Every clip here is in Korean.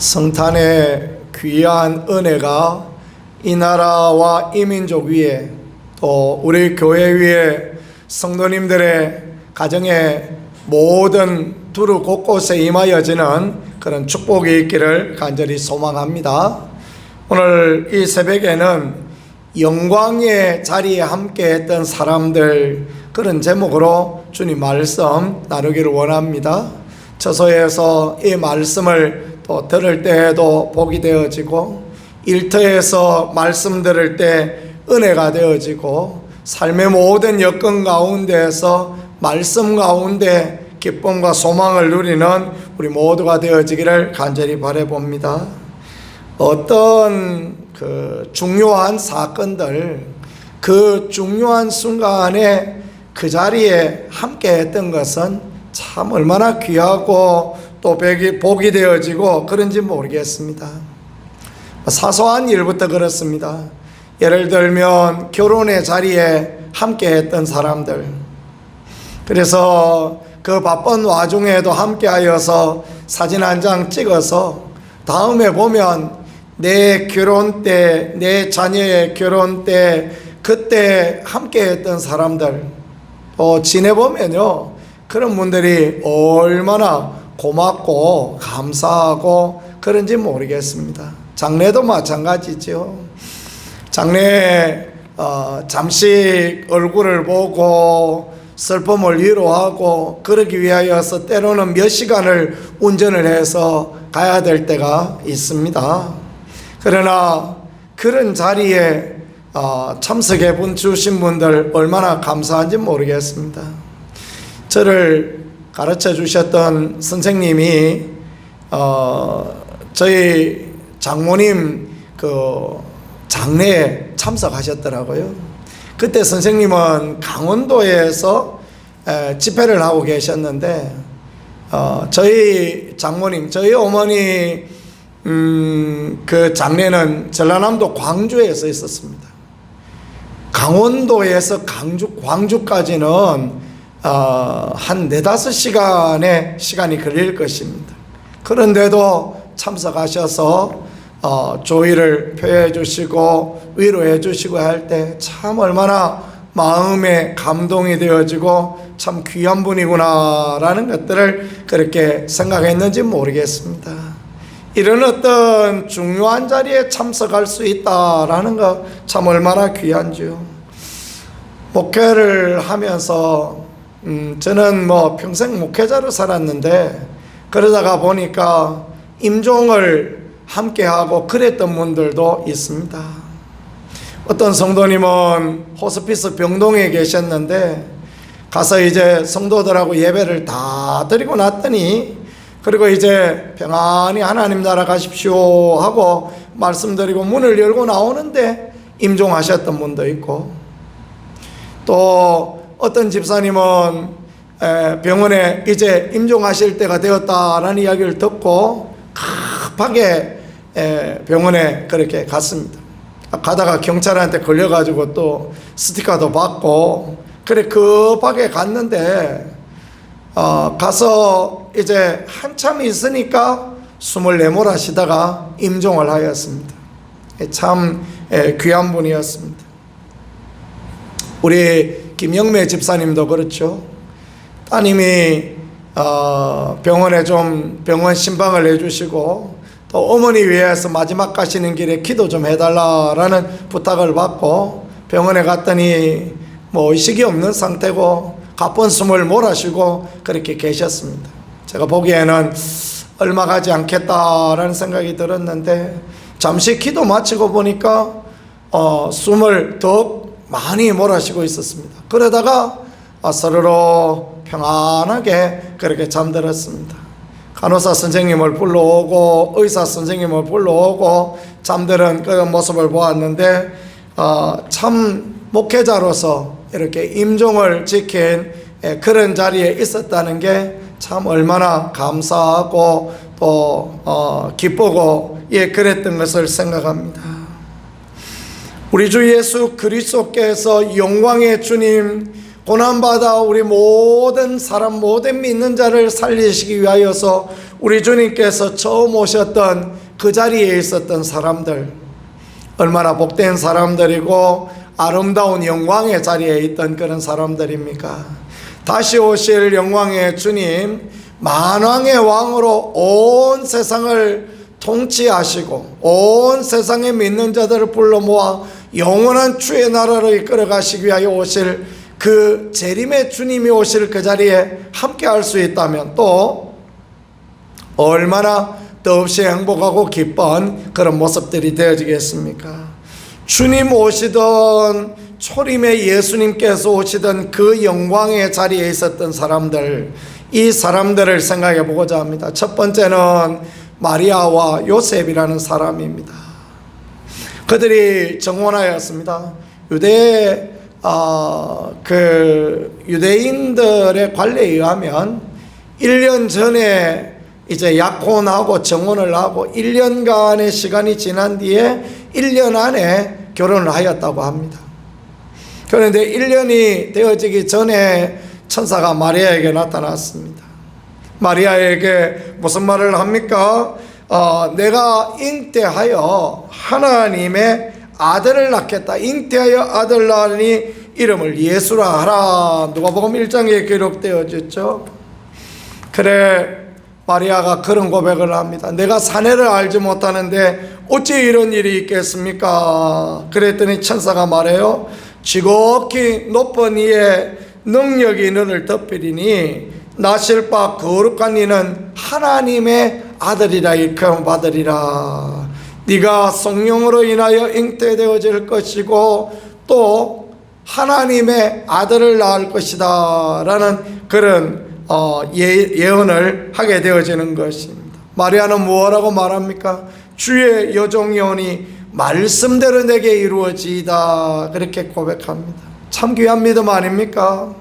성탄의 귀한 은혜가 이 나라와 이 민족 위에 또 우리 교회 위에 성도님들의 가정에 모든 두루 곳곳에 임하여지는 그런 축복이 있기를 간절히 소망합니다. 오늘 이 새벽에는 영광의 자리에 함께 했던 사람들, 그런 제목으로 주님 말씀 나누기를 원합니다. 처소에서 이 말씀을 또 들을 때에도 복이 되어지고, 일터에서 말씀 들을 때 은혜가 되어지고, 삶의 모든 여건 가운데에서 말씀 가운데 기쁨과 소망을 누리는 우리 모두가 되어지기를 간절히 바라봅니다. 어떤 중요한 사건들, 그 중요한 순간에 그 자리에 함께 했던 것은 참 얼마나 귀하고 또 복이 되어지고 그런지 모르겠습니다. 사소한 일부터 그렇습니다. 예를 들면 결혼의 자리에 함께 했던 사람들, 그래서 그 바쁜 와중에도 함께 하여서 사진 한 장 찍어서 다음에 보면 내 결혼 때, 내 자녀의 결혼 때 그때 함께 했던 사람들 또 지내보면요, 그런 분들이 얼마나 고맙고 감사하고 그런지 모르겠습니다. 장례도 마찬가지죠. 장례에 잠시 얼굴을 보고 슬픔을 위로하고 그러기 위하여서 때로는 몇 시간을 운전을 해서 가야 될 때가 있습니다. 그러나 그런 자리에 참석해 주신 분들 얼마나 감사한지 모르겠습니다. 저를 가르쳐 주셨던 선생님이 저희 장모님 그 장례에 참석하셨더라고요. 그때 선생님은 강원도에서 집회를 하고 계셨는데 저희 장모님, 저희 어머니 그 장례는 전라남도 광주에서 있었습니다. 강원도에서 광주까지는 한 4-5시간의 시간이 걸릴 것입니다. 그런데도 참석하셔서 조의를 표해 주시고 위로해 주시고 할 때 참 얼마나 마음에 감동이 되어지고 참 귀한 분이구나 라는 것들을 그렇게 생각했는지 모르겠습니다. 이런 어떤 중요한 자리에 참석할 수 있다라는 것 참 얼마나 귀한지요. 목회를 하면서 저는 평생 목회자로 살았는데, 그러다가 보니까 임종을 함께하고 그랬던 분들도 있습니다. 어떤 성도님은 호스피스 병동에 계셨는데 가서 이제 성도들하고 예배를 다 드리고 났더니, 그리고 이제 평안히 하나님 나라 가십시오 하고 말씀드리고 문을 열고 나오는데 임종하셨던 분도 있고, 또 어떤 집사님은 병원에 이제 임종하실 때가 되었다라는 이야기를 듣고 급하게 병원에 그렇게 갔습니다. 가다가 경찰한테 걸려가지고 또 스티커도 받고 그래 급하게 갔는데 가서 이제 한참 있으니까 숨을 내몰아시다가 임종을 하였습니다. 참 귀한 분이었습니다. 우리 김영매 집사님도 그렇죠. 따님이 병원에 좀 병원 신방을 해주시고 또 어머니 위해서 마지막 가시는 길에 기도 좀 해달라라는 부탁을 받고 병원에 갔더니 의식이 없는 상태고 가쁜 숨을 몰아쉬고 그렇게 계셨습니다. 제가 보기에는 얼마 가지 않겠다라는 생각이 들었는데, 잠시 기도 마치고 보니까 숨을 더 많이 몰아쉬고 있었습니다. 그러다가 스르르 평안하게 그렇게 잠들었습니다. 간호사 선생님을 불러오고 의사 선생님을 불러오고 잠드는 그 모습을 보았는데 참 목회자로서 이렇게 임종을 지킨 그런 자리에 있었다는 게 참 얼마나 감사하고 또 기쁘고 그랬던 것을 생각합니다. 우리 주 예수 그리스도께서 영광의 주님, 고난받아 우리 모든 사람, 모든 믿는 자를 살리시기 위하여서 우리 주님께서 처음 오셨던 그 자리에 있었던 사람들, 얼마나 복된 사람들이고 아름다운 영광의 자리에 있던 그런 사람들입니까? 다시 오실 영광의 주님, 만왕의 왕으로 온 세상을 통치하시고 온 세상에 믿는 자들을 불러 모아 영원한 주의 나라로 이끌어 가시기 위하여 오실 그 재림의 주님이 오실 그 자리에 함께 할 수 있다면 또 얼마나 더없이 행복하고 기쁜 그런 모습들이 되어지겠습니까? 주님 오시던 초림의 예수님께서 오시던 그 영광의 자리에 있었던 사람들, 이 사람들을 생각해 보고자 합니다. 첫 번째는 마리아와 요셉이라는 사람입니다. 그들이 정혼하였습니다. 유대인들의 관례에 의하면 1년 전에 이제 약혼하고 정혼을 하고 1년간의 시간이 지난 뒤에 1년 안에 결혼을 하였다고 합니다. 그런데 1년이 되어지기 전에 천사가 마리아에게 나타났습니다. 마리아에게 무슨 말을 합니까? 내가 잉태하여 하나님의 아들을 낳겠다. 잉태하여 아들 낳으니 이름을 예수라 하라. 누가복음 1장에 기록되어졌죠. 그래, 마리아가 그런 고백을 합니다. 내가 사내를 알지 못하는데 어찌 이런 일이 있겠습니까? 그랬더니 천사가 말해요. 지극히 높은 이의 능력이 너를 덮으리니 나실 바 거룩한 이는 하나님의 아들이라 일컬음 받으리라. 네가 성령으로 인하여 잉태되어질 것이고 또 하나님의 아들을 낳을 것이다 라는 그런 예언을 하게 되어지는 것입니다. 마리아는 무엇라고 말합니까? 주의 여종이오니 말씀대로 내게 이루어지이다, 그렇게 고백합니다. 참 귀한 믿음 아닙니까?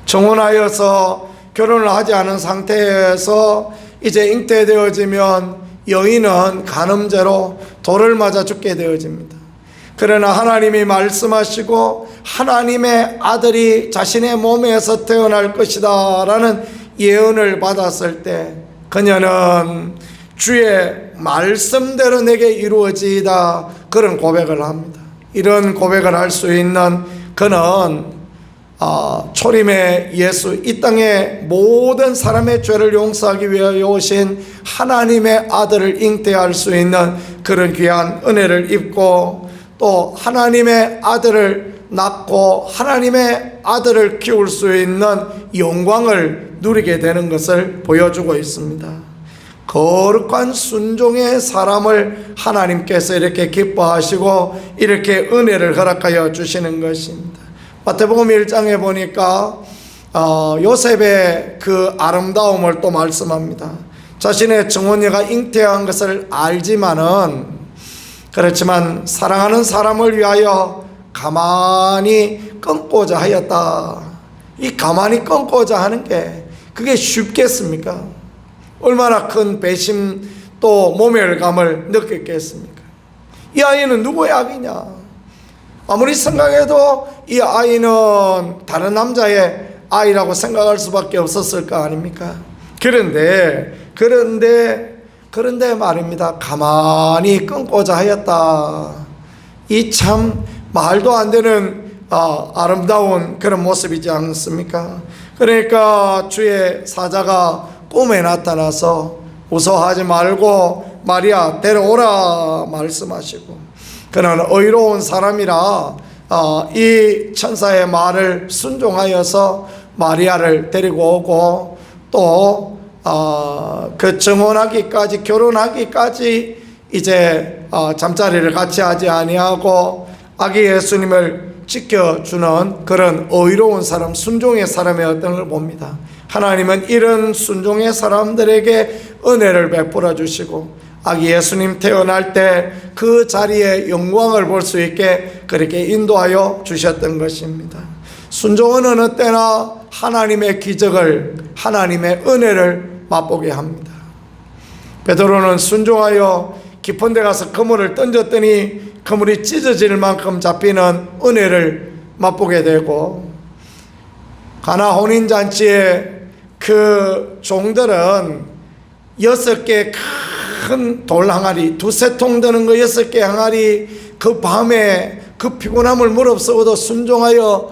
정혼하여서 결혼을 하지 않은 상태에서 이제 잉태되어지면 여인은 간음죄로 돌을 맞아 죽게 되어집니다. 그러나 하나님이 말씀하시고 하나님의 아들이 자신의 몸에서 태어날 것이다 라는 예언을 받았을 때 그녀는 주의 말씀대로 내게 이루어지이다, 그런 고백을 합니다. 이런 고백을 할 수 있는 그는 초림의 예수, 이 땅의 모든 사람의 죄를 용서하기 위하여 오신 하나님의 아들을 잉태할 수 있는 그런 귀한 은혜를 입고 또 하나님의 아들을 낳고 하나님의 아들을 키울 수 있는 영광을 누리게 되는 것을 보여주고 있습니다. 거룩한 순종의 사람을 하나님께서 이렇게 기뻐하시고 이렇게 은혜를 허락하여 주시는 것입니다. 마태복음 1장에 보니까 요셉의 그 아름다움을 또 말씀합니다. 자신의 정혼녀가 잉태한 것을 알지만은 그렇지만 사랑하는 사람을 위하여 가만히 끊고자 하였다. 이 가만히 끊고자 하는 게 그게 쉽겠습니까? 얼마나 큰 배심 또 모멸감을 느꼈겠습니까? 이 아이는 누구의 아기냐? 아무리 생각해도 이 아이는 다른 남자의 아이라고 생각할 수밖에 없었을 거 아닙니까? 그런데 말입니다. 가만히 끊고자 하였다. 이 참 말도 안 되는 아름다운 그런 모습이지 않습니까? 그러니까 주의 사자가 꿈에 나타나서 무서워하지 말고 마리아 데려오라 말씀하시고, 그는 의로운 사람이라 이 천사의 말을 순종하여서 마리아를 데리고 오고 또 그 정혼하기까지, 결혼하기까지 이제 잠자리를 같이 하지 아니하고 아기 예수님을 지켜주는 그런 의로운 사람, 순종의 사람이었던 걸 봅니다. 하나님은 이런 순종의 사람들에게 은혜를 베풀어 주시고 아기 예수님 태어날 때 그 자리에 영광을 볼 수 있게 그렇게 인도하여 주셨던 것입니다. 순종은 어느 때나 하나님의 기적을, 하나님의 은혜를 맛보게 합니다. 베드로는 순종하여 깊은 데 가서 그물을 던졌더니 그물이 찢어질 만큼 잡히는 은혜를 맛보게 되고, 가나 혼인잔치에 그 종들은 6개 큰 돌 항아리, 두세 통 드는 거 6개 항아리, 그 밤에 그 피곤함을 무릅쓰고도 순종하여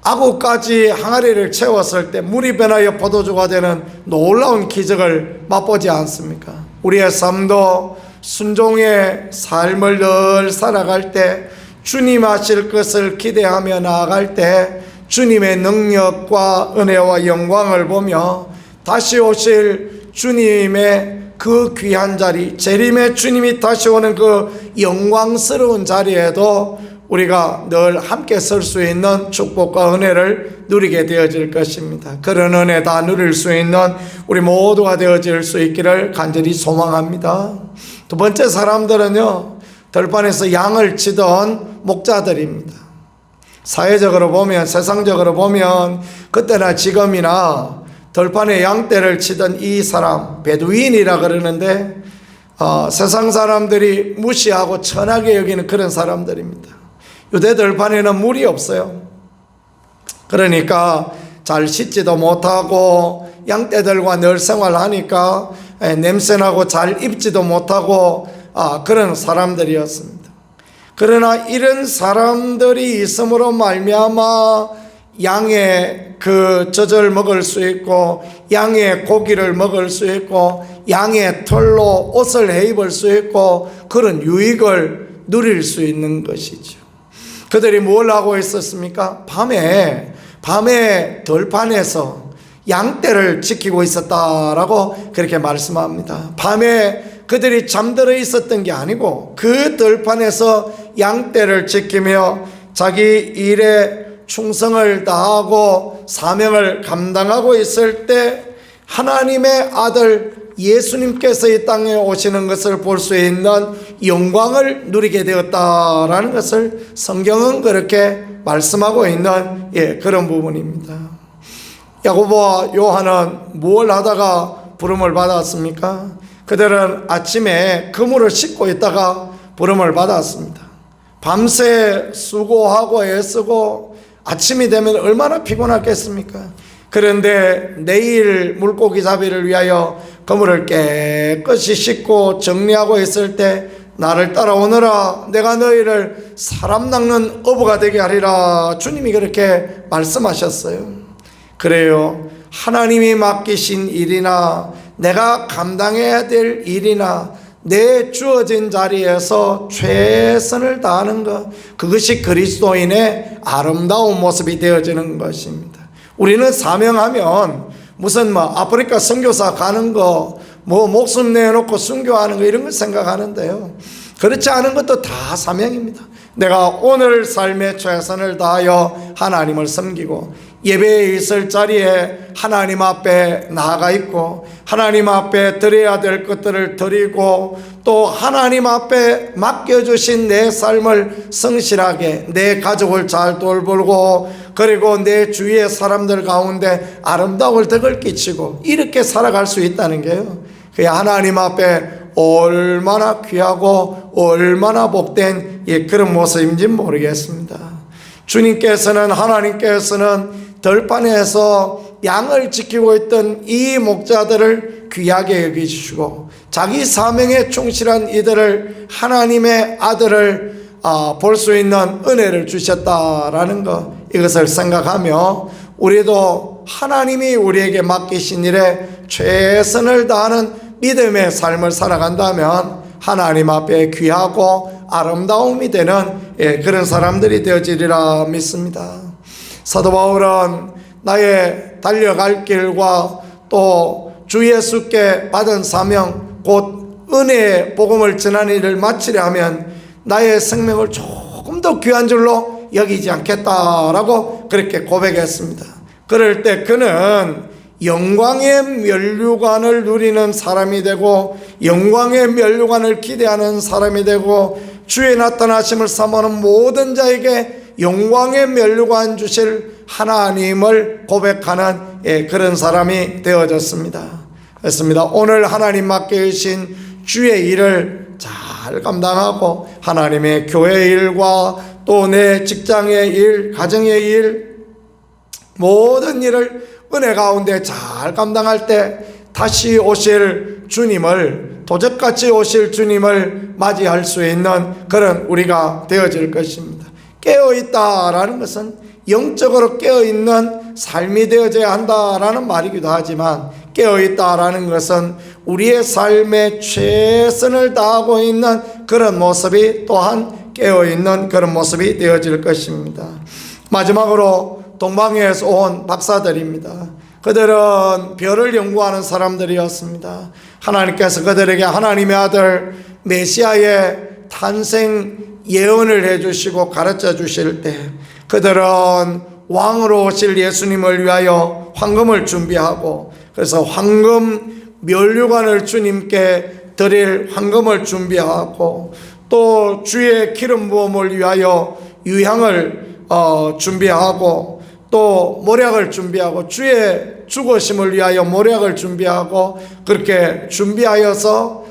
아구까지 항아리를 채웠을 때 물이 변하여 포도주가 되는 놀라운 기적을 맛보지 않습니까? 우리의 삶도 순종의 삶을 늘 살아갈 때, 주님 하실 것을 기대하며 나아갈 때 주님의 능력과 은혜와 영광을 보며 다시 오실 주님의 그 귀한 자리, 재림의 주님이 다시 오는 그 영광스러운 자리에도 우리가 늘 함께 설 수 있는 축복과 은혜를 누리게 되어질 것입니다. 그런 은혜 다 누릴 수 있는 우리 모두가 되어질 수 있기를 간절히 소망합니다. 두 번째 사람들은요, 들판에서 양을 치던 목자들입니다. 사회적으로 보면, 세상적으로 보면 그때나 지금이나 들판에 양떼를 치던 이 사람, 베두인이라 그러는데 세상 사람들이 무시하고 천하게 여기는 그런 사람들입니다. 유대 들판에는 물이 없어요. 그러니까 잘 씻지도 못하고 양떼들과 늘 생활하니까 냄새나고 잘 입지도 못하고 그런 사람들이었습니다. 그러나 이런 사람들이 있음으로 말미암아 양의 그 젖을 먹을 수 있고, 양의 고기를 먹을 수 있고, 양의 털로 옷을 해입을 수 있고, 그런 유익을 누릴 수 있는 것이죠. 그들이 뭘 하고 있었습니까? 밤에 들판에서 양떼를 지키고 있었다라고 그렇게 말씀합니다. 밤에 그들이 잠들어 있었던 게 아니고 그 들판에서 양떼를 지키며 자기 일에 충성을 다하고 사명을 감당하고 있을 때 하나님의 아들 예수님께서 이 땅에 오시는 것을 볼 수 있는 영광을 누리게 되었다라는 것을 성경은 그렇게 말씀하고 있는 그런 부분입니다. 야고보와 요한은 뭘 하다가 부름을 받았습니까? 그들은 아침에 그물을 씻고 있다가 부름을 받았습니다. 밤새 수고하고 애쓰고 아침이 되면 얼마나 피곤하겠습니까? 그런데 내일 물고기 잡이를 위하여 그물을 깨끗이 씻고 정리하고 있을 때 나를 따라오너라, 내가 너희를 사람 낚는 어부가 되게 하리라, 주님이 그렇게 말씀하셨어요. 그래요, 하나님이 맡기신 일이나 내가 감당해야 될 일이나 내 주어진 자리에서 최선을 다하는 것, 그것이 그리스도인의 아름다운 모습이 되어지는 것입니다. 우리는 사명하면 무슨 아프리카 선교사 가는 거, 목숨 내놓고 순교하는 거 이런 걸 생각하는데요, 그렇지 않은 것도 다 사명입니다. 내가 오늘 삶에 최선을 다하여 하나님을 섬기고 예배에 있을 자리에 하나님 앞에 나아가 있고 하나님 앞에 드려야 될 것들을 드리고 또 하나님 앞에 맡겨주신 내 삶을 성실하게, 내 가족을 잘 돌보고 그리고 내 주위의 사람들 가운데 아름다운 덕을 끼치고 이렇게 살아갈 수 있다는 게요, 그게 하나님 앞에 얼마나 귀하고 얼마나 복된 그런 모습인지 모르겠습니다. 주님께서는, 하나님께서는 들판에서 양을 지키고 있던 이 목자들을 귀하게 여기시고 자기 사명에 충실한 이들을, 하나님의 아들을 볼 수 있는 은혜를 주셨다라는 것, 이것을 생각하며 우리도 하나님이 우리에게 맡기신 일에 최선을 다하는 믿음의 삶을 살아간다면 하나님 앞에 귀하고 아름다움이 되는 그런 사람들이 되어지리라 믿습니다. 사도 바울은 나의 달려갈 길과 또 주 예수께 받은 사명, 곧 은혜의 복음을 전하는 일을 마치려 하면 나의 생명을 조금 더 귀한 줄로 여기지 않겠다라고 그렇게 고백했습니다. 그럴 때 그는 영광의 면류관을 누리는 사람이 되고 영광의 면류관을 기대하는 사람이 되고 주의 나타나심을 사모하는 모든 자에게 영광의 면류관 주실 하나님을 고백하는 그런 사람이 되어졌습니다. 그렇습니다. 오늘 하나님 맡기신 주의 일을 잘 감당하고 하나님의 교회 일과 또 내 직장의 일, 가정의 일, 모든 일을 은혜 가운데 잘 감당할 때 다시 오실 주님을, 도적같이 오실 주님을 맞이할 수 있는 그런 우리가 되어질 것입니다. 깨어있다라는 것은 영적으로 깨어있는 삶이 되어져야 한다라는 말이기도 하지만, 깨어있다라는 것은 우리의 삶에 최선을 다하고 있는 그런 모습이 또한 깨어있는 그런 모습이 되어질 것입니다. 마지막으로 동방에서 온 박사들입니다. 그들은 별을 연구하는 사람들이었습니다. 하나님께서 그들에게 하나님의 아들 메시아의 탄생 예언을 해주시고 가르쳐 주실 때, 그들은 왕으로 오실 예수님을 위하여 황금을 준비하고, 그래서 황금 면류관을 주님께 드릴 황금을 준비하고, 또 주의 기름 부음을 위하여 유향을 준비하고, 또 모략을 준비하고, 주의 죽으심을 위하여 모략을 준비하고, 그렇게 준비하여서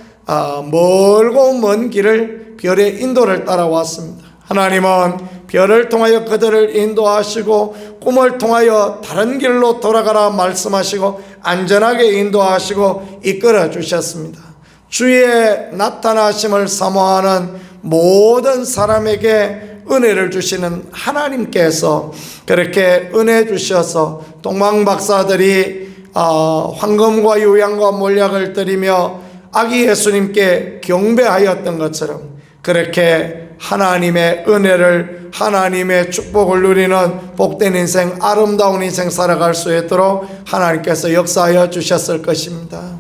멀고 먼 길을 별의 인도를 따라왔습니다. 하나님은 별을 통하여 그들을 인도하시고, 꿈을 통하여 다른 길로 돌아가라 말씀하시고, 안전하게 인도하시고 이끌어 주셨습니다. 주의 나타나심을 사모하는 모든 사람에게 은혜를 주시는 하나님께서 그렇게 은혜 주셔서 동방 박사들이 황금과 유향과 몰약을 드리며 아기 예수님께 경배하였던 것처럼, 그렇게 하나님의 은혜를, 하나님의 축복을 누리는 복된 인생, 아름다운 인생 살아갈 수 있도록 하나님께서 역사하여 주실 것입니다.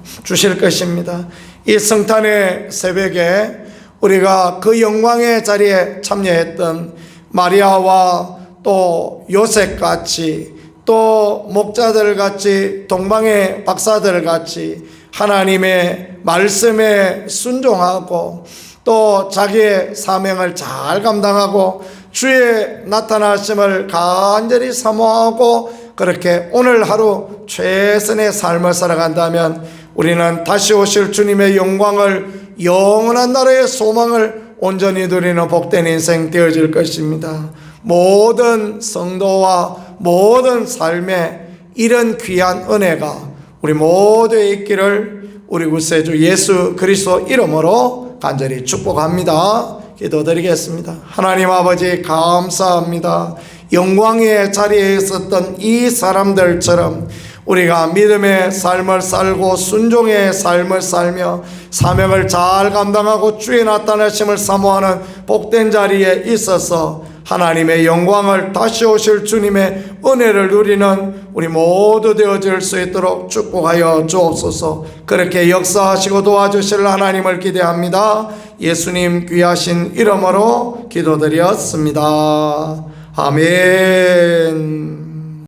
이 성탄의 새벽에 우리가 그 영광의 자리에 참여했던 마리아와 또 요셉같이, 또 목자들같이, 동방의 박사들같이 하나님의 말씀에 순종하고, 또 자기의 사명을 잘 감당하고 주의 나타나심을 간절히 사모하고, 그렇게 오늘 하루 최선의 삶을 살아간다면 우리는 다시 오실 주님의 영광을, 영원한 나라의 소망을 온전히 누리는 복된 인생 되어질 것입니다. 모든 성도와 모든 삶에 이런 귀한 은혜가 우리 모두에 있기를 우리 구세주 예수 그리스도 이름으로 간절히 축복합니다. 기도드리겠습니다. 하나님 아버지, 감사합니다. 영광의 자리에 있었던 이 사람들처럼 우리가 믿음의 삶을 살고 순종의 삶을 살며 사명을 잘 감당하고 주의 나타나심을 사모하는 복된 자리에 있어서 하나님의 영광을, 다시 오실 주님의 은혜를 누리는 우리 모두 되어질 수 있도록 축복하여 주옵소서. 그렇게 역사하시고 도와주실 하나님을 기대합니다. 예수님 귀하신 이름으로 기도드렸습니다. 아멘.